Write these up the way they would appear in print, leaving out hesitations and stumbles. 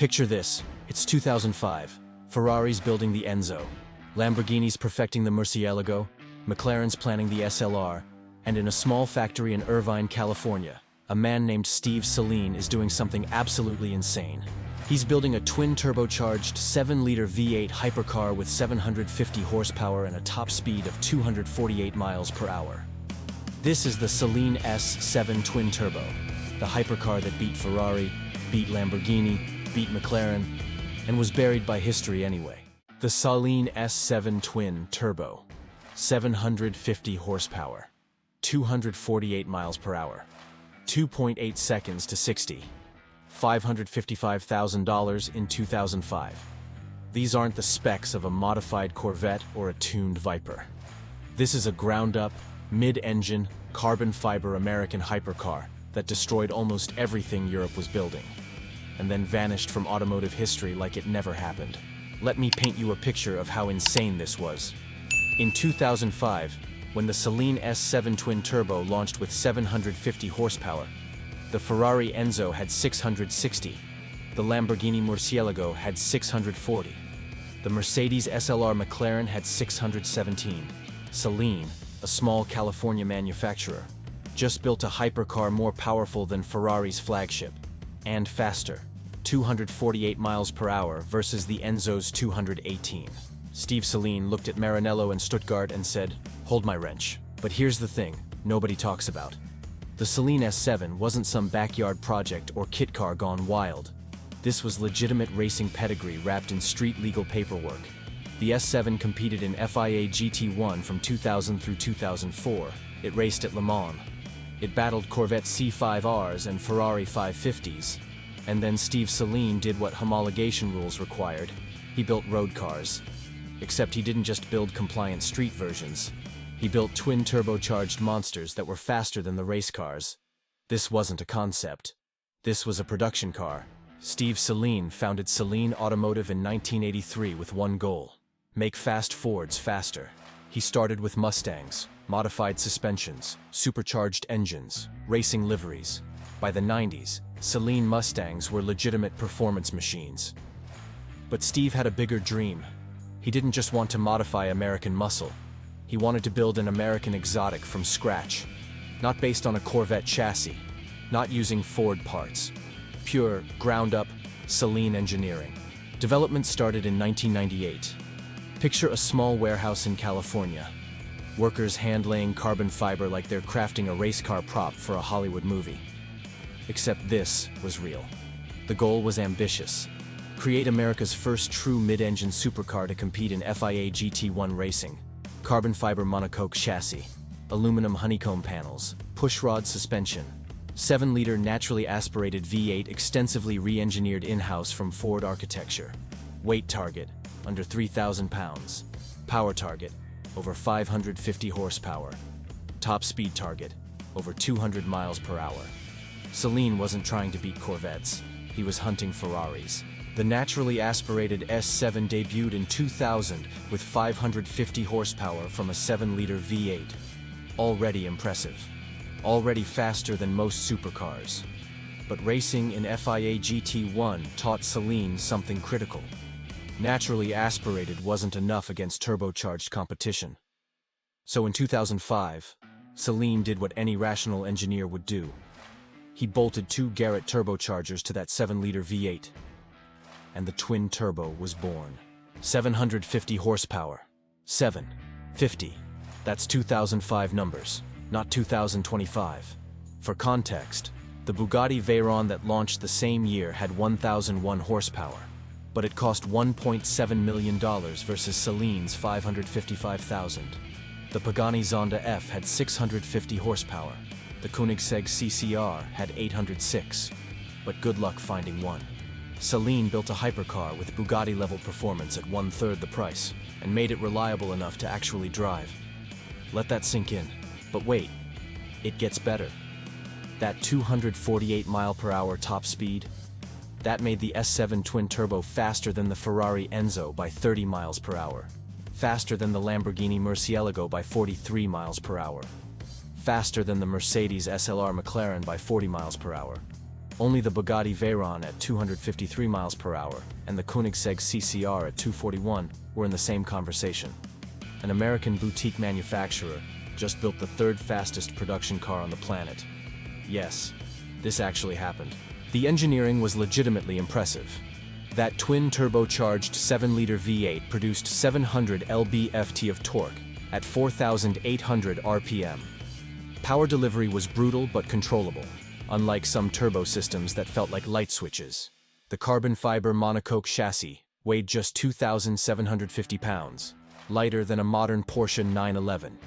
Picture this, it's 2005. Ferrari's building the Enzo, Lamborghini's perfecting the Murcielago, McLaren's planning the SLR, and in a small factory in Irvine, California, a man named Steve Saleen is doing something absolutely insane. He's building a twin-turbocharged 7-liter V8 hypercar with 750 horsepower and a top speed of 248 miles per hour. This is the Saleen S7 Twin Turbo, the hypercar that beat Ferrari, beat Lamborghini, beat McLaren, and was buried by history anyway. The Saleen S7 Twin Turbo, 750 horsepower, 248 miles per hour, 2.8 seconds to 60, $555,000 in 2005. These aren't the specs of a modified Corvette or a tuned Viper. This is a ground-up, mid-engine, carbon fiber American hypercar that destroyed almost everything Europe was building, and then vanished from automotive history like it never happened. Let me paint you a picture of how insane this was. In 2005, when the Saleen S7 Twin Turbo launched with 750 horsepower, the Ferrari Enzo had 660, the Lamborghini Murciélago had 640, the Mercedes SLR McLaren had 617. Saleen, a small California manufacturer, just built a hypercar more powerful than Ferrari's flagship, and faster, 248 miles per hour versus the Enzo's 218. Steve Saleen looked at Maranello and Stuttgart and said, "Hold my wrench." But here's the thing nobody talks about. The Saleen S7 wasn't some backyard project or kit car gone wild. This was legitimate racing pedigree wrapped in street-legal paperwork. The S7 competed in FIA GT1 from 2000 through 2004. It raced at Le Mans. It battled Corvette C5Rs and Ferrari 550s. And then Steve Saleen did what homologation rules required. He built road cars. Except he didn't just build compliant street versions. He built twin turbocharged monsters that were faster than the race cars. This wasn't a concept. This was a production car. Steve Saleen founded Saleen Automotive in 1983 with one goal: make fast Fords faster. He started with Mustangs, modified suspensions, supercharged engines, racing liveries. By the 90s, Saleen Mustangs were legitimate performance machines. But Steve had a bigger dream. He didn't just want to modify American muscle. He wanted to build an American exotic from scratch, not based on a Corvette chassis, not using Ford parts. Pure, ground-up, Saleen engineering. Development started in 1998. Picture a small warehouse in California. Workers hand-laying carbon fiber like they're crafting a race car prop for a Hollywood movie. Except this was real. The goal was ambitious. Create America's first true mid-engine supercar to compete in FIA GT1 racing. Carbon fiber monocoque chassis, aluminum honeycomb panels, pushrod suspension, 7-liter naturally aspirated V8 extensively re-engineered in-house from Ford architecture. Weight target, under 3,000 pounds. Power target, over 550 horsepower. Top speed target, over 200 miles per hour. Saleen wasn't trying to beat Corvettes. He was hunting Ferraris. The naturally aspirated S7 debuted in 2000 with 550 horsepower from a 7-liter V8. Already impressive. Already faster than most supercars. But racing in FIA GT1 taught Saleen something critical. Naturally aspirated wasn't enough against turbocharged competition. So in 2005, Saleen did what any rational engineer would do. He bolted 2 Garrett turbochargers to that 7-liter V8. And the twin turbo was born. 750 horsepower. 750. That's 2005 numbers, not 2025. For context, the Bugatti Veyron that launched the same year had 1,001 horsepower, but it cost $1.7 million versus Saleen's $555,000. The Pagani Zonda F had 650 horsepower. The Koenigsegg CCR had 806, but good luck finding one. Saleen built a hypercar with Bugatti-level performance at 1/3 the price, and made it reliable enough to actually drive. Let that sink in. But wait, it gets better. That 248 mile/hour top speed, that made the S7 Twin Turbo faster than the Ferrari Enzo by 30 miles per hour, faster than the Lamborghini Murcielago by 43 miles per hour, faster than the Mercedes SLR McLaren by 40 miles per hour, Only the Bugatti Veyron at 253 miles per hour and the Koenigsegg CCR at 241 were in the same conversation. An American boutique manufacturer just built the third fastest production car on the planet. Yes, this actually happened. The engineering was legitimately impressive. That twin turbocharged 7-liter V8 produced 700 lb-ft of torque at 4,800 RPM. Power delivery was brutal but controllable, unlike some turbo systems that felt like light switches. The carbon fiber monocoque chassis weighed just 2,750 pounds, lighter than a modern Porsche 911.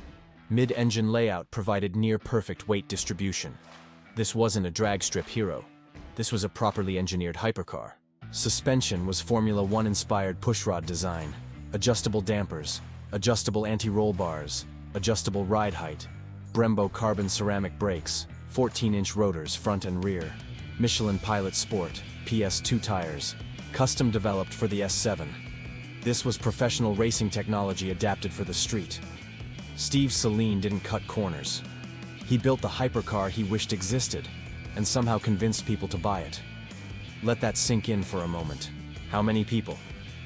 Mid-engine layout provided near-perfect weight distribution. This wasn't a drag strip hero. This was a properly engineered hypercar. Suspension was Formula One-inspired pushrod design, adjustable dampers, adjustable anti-roll bars, adjustable ride height, Brembo carbon ceramic brakes, 14-inch rotors front and rear, Michelin Pilot Sport, PS2 tires, custom developed for the S7. This was professional racing technology adapted for the street. Steve Saleen didn't cut corners. He built the hypercar he wished existed, and somehow convinced people to buy it. Let that sink in for a moment. How many people?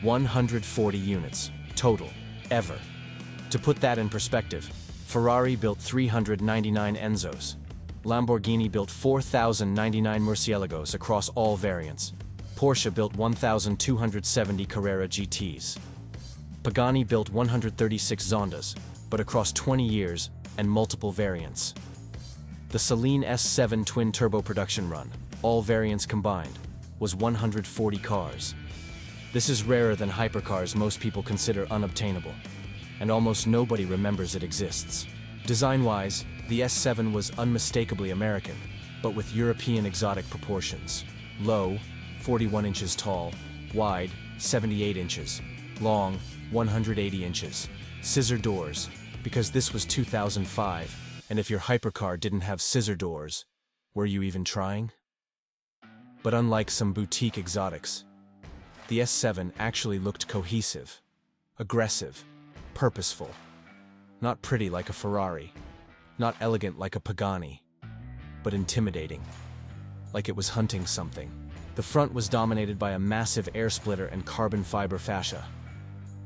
140 units, total, ever. To put that in perspective, Ferrari built 399 Enzos. Lamborghini built 4,099 Murciélagos across all variants. Porsche built 1,270 Carrera GTs. Pagani built 136 Zondas, but across 20 years and multiple variants. The Saleen S7 Twin Turbo production run, all variants combined, was 140 cars. This is rarer than hypercars most people consider unobtainable, and almost nobody remembers it exists. Design-wise, the S7 was unmistakably American, but with European exotic proportions. Low, 41 inches tall, wide, 78 inches, long, 180 inches. Scissor doors, because this was 2005, and if your hypercar didn't have scissor doors, were you even trying? But unlike some boutique exotics, the S7 actually looked cohesive, aggressive, purposeful. Not pretty like a Ferrari, not elegant like a Pagani, but intimidating, like it was hunting something. The front was dominated by a massive air splitter and carbon fiber fascia.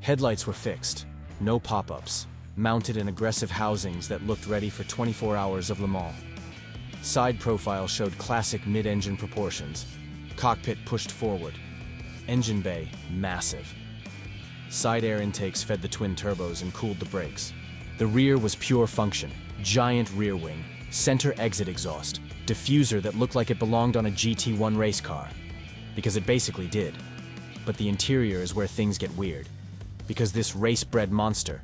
Headlights were fixed, no pop-ups, mounted in aggressive housings that looked ready for 24 hours of Le Mans. Side profile showed classic mid-engine proportions. Cockpit pushed forward. Engine bay, massive. Side air intakes fed the twin turbos and cooled the brakes. The rear was pure function, giant rear wing, center exit exhaust, diffuser that looked like it belonged on a GT1 race car. Because it basically did. But the interior is where things get weird. Because this race-bred monster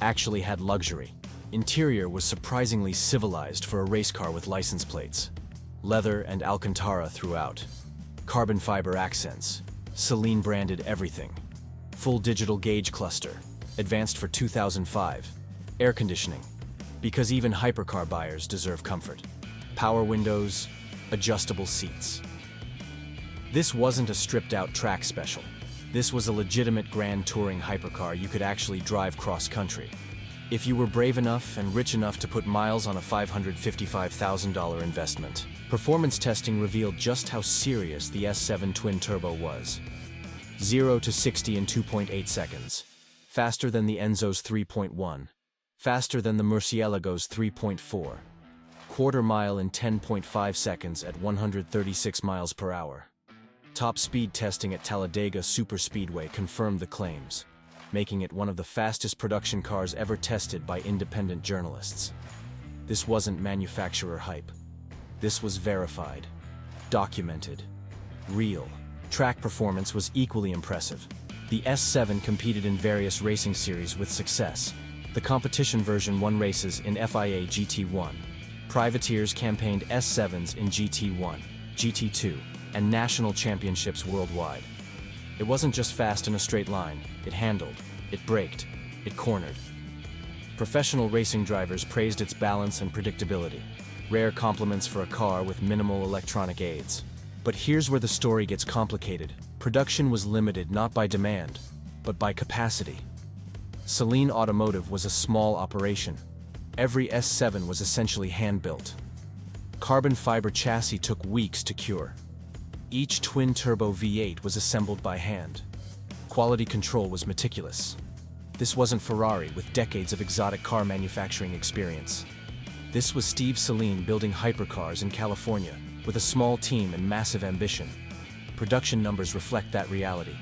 actually had luxury. Interior was surprisingly civilized for a race car with license plates. Leather and Alcantara throughout. Carbon fiber accents. Saleen branded everything. Full digital gauge cluster. Advanced for 2005. Air conditioning. Because even hypercar buyers deserve comfort. Power windows. Adjustable seats. This wasn't a stripped-out track special. This was a legitimate grand touring hypercar you could actually drive cross-country. If you were brave enough and rich enough to put miles on a $555,000 investment. Performance testing revealed just how serious the S7 Twin Turbo was. 0 to 60 in 2.8 seconds. Faster than the Enzo's 3.1. Faster than the Murcielago's 3.4. Quarter mile in 10.5 seconds at 136 miles per hour. Top speed testing at Talladega Superspeedway confirmed the claims, making it one of the fastest production cars ever tested by independent journalists. This wasn't manufacturer hype. This was verified, documented, real. Track performance was equally impressive. The S7 competed in various racing series with success. The competition version won races in FIA GT1. Privateers campaigned S7s in GT1, GT2, and national championships worldwide. It wasn't just fast in a straight line. It handled, it braked, it cornered. Professional racing drivers praised its balance and predictability. Rare compliments for a car with minimal electronic aids. But here's where the story gets complicated. Production was limited not by demand, but by capacity. Saleen Automotive was a small operation. Every S7 was essentially hand-built. Carbon fiber chassis took weeks to cure. Each twin-turbo V8 was assembled by hand. Quality control was meticulous. This wasn't Ferrari with decades of exotic car manufacturing experience. This was Steve Saleen building hypercars in California with a small team and massive ambition. Production numbers reflect that reality.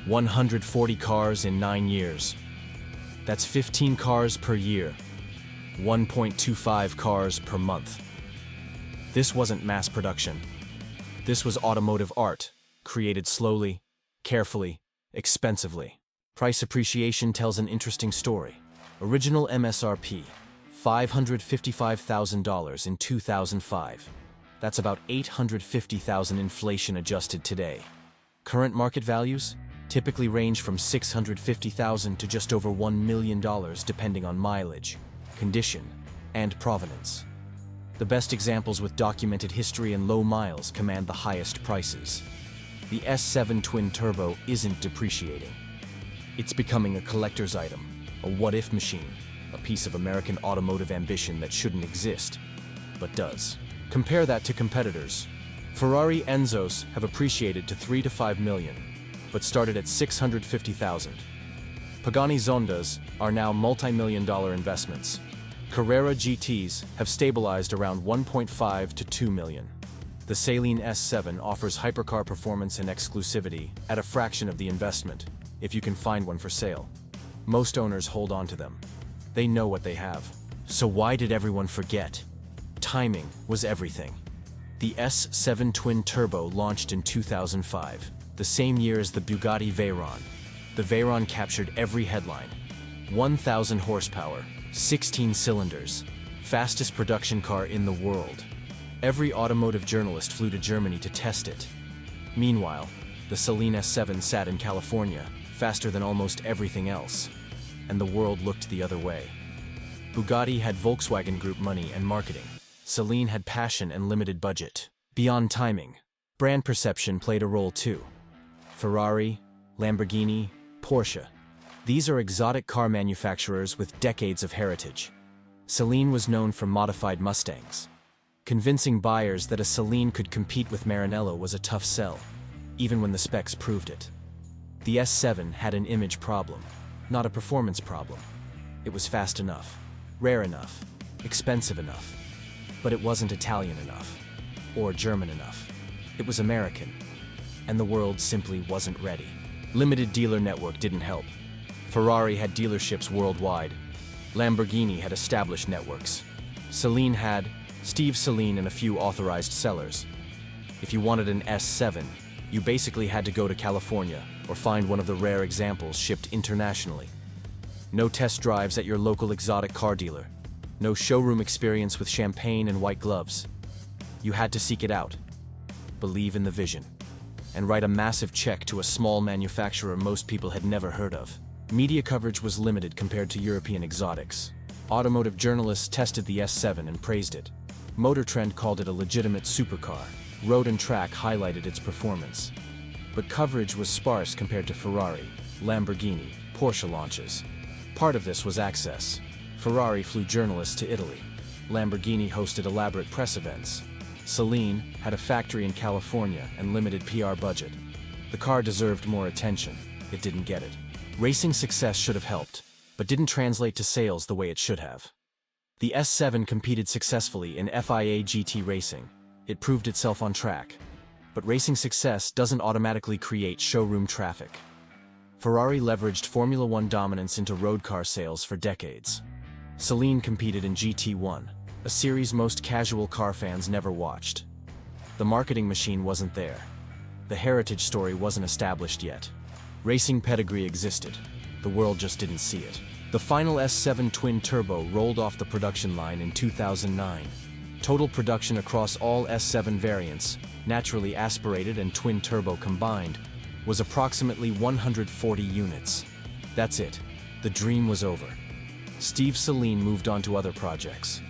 140 cars in 9 years. That's 15 cars per year. 1.25 cars per month. This wasn't mass production. This was automotive art, created slowly, carefully, expensively. Price appreciation tells an interesting story. Original MSRP, $555,000 in 2005. That's about $850,000 inflation adjusted today. Current market values typically range from $650,000 to just over $1 million depending on mileage, condition, and provenance. The best examples with documented history and low miles command the highest prices. The S7 Twin Turbo isn't depreciating. It's becoming a collector's item, a what-if machine, a piece of American automotive ambition that shouldn't exist, but does. Compare that to competitors. Ferrari Enzos have appreciated to 3 to 5 million, but started at 650,000. Pagani Zondas are now multi-million-dollar investments. Carrera GTs have stabilized around 1.5 to 2 million. The Saleen S7 offers hypercar performance and exclusivity at a fraction of the investment, if you can find one for sale. Most owners hold on to them. They know what they have. So why did everyone forget? Timing was everything. The S7 Twin Turbo launched in 2005, the same year as the Bugatti Veyron. The Veyron captured every headline. 1,000 horsepower, 16 cylinders, fastest production car in the world. Every automotive journalist flew to Germany to test it. Meanwhile, the Saleen S7 sat in California, faster than almost everything else, and the world looked the other way. Bugatti had Volkswagen Group money and marketing. Saleen had passion and limited budget. Beyond timing, brand perception played a role too. Ferrari, Lamborghini, Porsche. These are exotic car manufacturers with decades of heritage. Saleen was known for modified Mustangs. Convincing buyers that a Saleen could compete with Maranello was a tough sell, even when the specs proved it. The S7 had an image problem, not a performance problem. It was fast enough, rare enough, expensive enough. But it wasn't Italian enough, or German enough. It was American, and the world simply wasn't ready. Limited dealer network didn't help. Ferrari had dealerships worldwide. Lamborghini had established networks. Saleen had Steve Saleen and a few authorized sellers. If you wanted an S7, you basically had to go to California or find one of the rare examples shipped internationally. No test drives at your local exotic car dealer. No showroom experience with champagne and white gloves. You had to seek it out, believe in the vision, and write a massive check to a small manufacturer most people had never heard of. Media coverage was limited compared to European exotics. Automotive journalists tested the S7 and praised it. Motor Trend called it a legitimate supercar. Road and Track highlighted its performance. But coverage was sparse compared to Ferrari, Lamborghini, Porsche launches. Part of this was access. Ferrari flew journalists to Italy. Lamborghini hosted elaborate press events. Saleen had a factory in California and limited PR budget. The car deserved more attention. It didn't get it. Racing success should have helped, but didn't translate to sales the way it should have. The S7 competed successfully in FIA GT racing. It proved itself on track. But racing success doesn't automatically create showroom traffic. Ferrari leveraged Formula One dominance into road car sales for decades. Saleen competed in GT1, a series most casual car fans never watched. The marketing machine wasn't there. The heritage story wasn't established yet. Racing pedigree existed. The world just didn't see it. The final S7 Twin Turbo rolled off the production line in 2009. Total production across all S7 variants, naturally aspirated and twin turbo combined, was approximately 140 units. That's it. The dream was over. Steve Saleen moved on to other projects.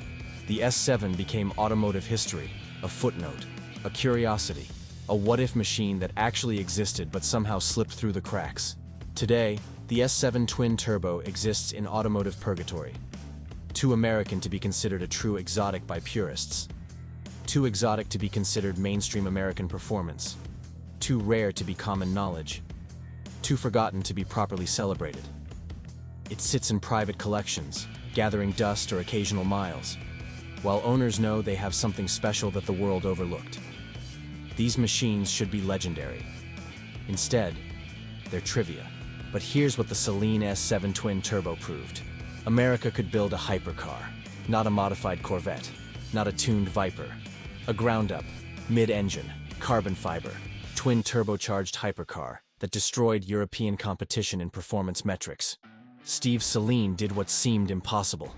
The S7 became automotive history, a footnote, a curiosity, a what-if machine that actually existed but somehow slipped through the cracks. Today, the S7 Twin Turbo exists in automotive purgatory. Too American to be considered a true exotic by purists. Too exotic to be considered mainstream American performance. Too rare to be common knowledge. Too forgotten to be properly celebrated. It sits in private collections, gathering dust or occasional miles, while owners know they have something special that the world overlooked. These machines should be legendary. Instead, they're trivia. But here's what the Saleen S7 Twin Turbo proved. America could build a hypercar, not a modified Corvette, not a tuned Viper. A ground-up, mid-engine, carbon fiber, twin turbocharged hypercar that destroyed European competition in performance metrics. Steve Saleen did what seemed impossible.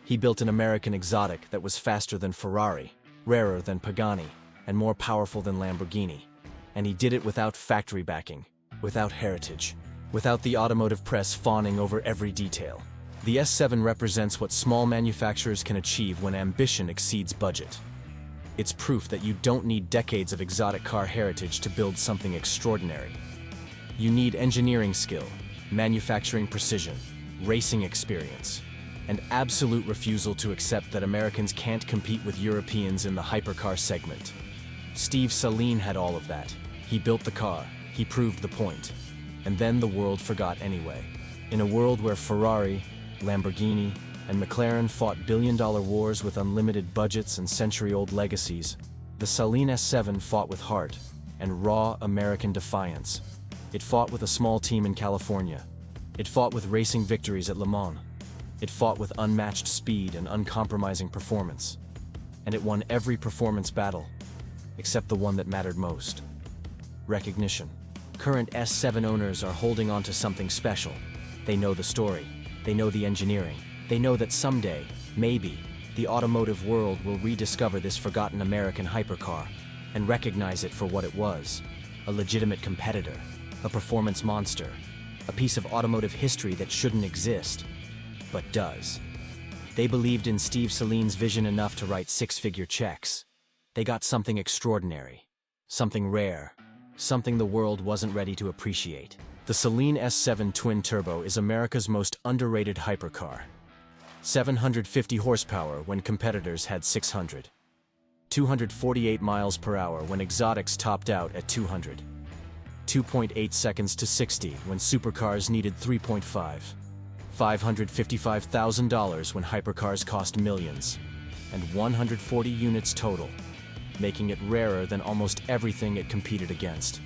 He built an American exotic that was faster than Ferrari, rarer than Pagani, and more powerful than Lamborghini. And he did it without factory backing, without heritage, without the automotive press fawning over every detail. The S7 represents what small manufacturers can achieve when ambition exceeds budget. It's proof that you don't need decades of exotic car heritage to build something extraordinary. You need engineering skill, manufacturing precision, racing experience, and absolute refusal to accept that Americans can't compete with Europeans in the hypercar segment. Steve Saleen had all of that. He built the car, he proved the point, and then the world forgot anyway. In a world where Ferrari, Lamborghini, and McLaren fought billion-dollar wars with unlimited budgets and century-old legacies, the Saleen S7 fought with heart and raw American defiance. It fought with a small team in California. It fought with racing victories at Le Mans. It fought with unmatched speed and uncompromising performance. And it won every performance battle, except the one that mattered most. Recognition. Current S7 owners are holding on to something special. They know the story. They know the engineering. They know that someday, maybe, the automotive world will rediscover this forgotten American hypercar and recognize it for what it was: a legitimate competitor, a performance monster, a piece of automotive history that shouldn't exist, but does. They believed in Steve Saleen's vision enough to write six-figure checks. They got something extraordinary, something rare, something the world wasn't ready to appreciate. The Saleen S7 Twin Turbo is America's most underrated hypercar. 750 horsepower when competitors had 600. 248 miles per hour when exotics topped out at 200. 2.8 seconds to 60 when supercars needed 3.5. $555,000 when hypercars cost millions. And 140 units total, making it rarer than almost everything it competed against.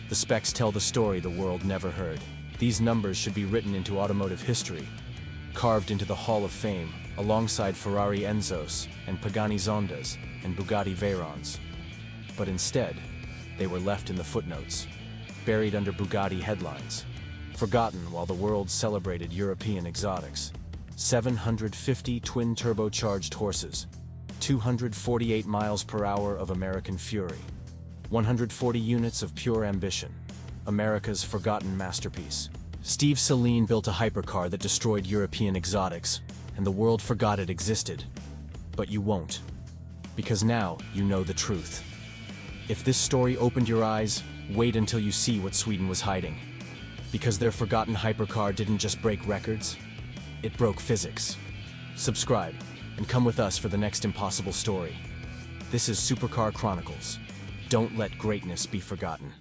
The specs tell the story the world never heard. These numbers should be written into automotive history, carved into the Hall of Fame alongside Ferrari Enzos and Pagani Zondas and Bugatti Veyrons. But instead, they were left in the footnotes, buried under Bugatti headlines, forgotten while the world celebrated European exotics. 750 twin turbocharged horses, 248 miles per hour of American fury, 140 units of pure ambition, America's forgotten masterpiece. Steve Saleen built a hypercar that destroyed European exotics, and the world forgot it existed. But you won't, because now you know the truth. If this story opened your eyes, wait until you see what Sweden was hiding. Because their forgotten hypercar didn't just break records, it broke physics. Subscribe, and come with us for the next impossible story. This is Supercar Chronicles. Don't let greatness be forgotten.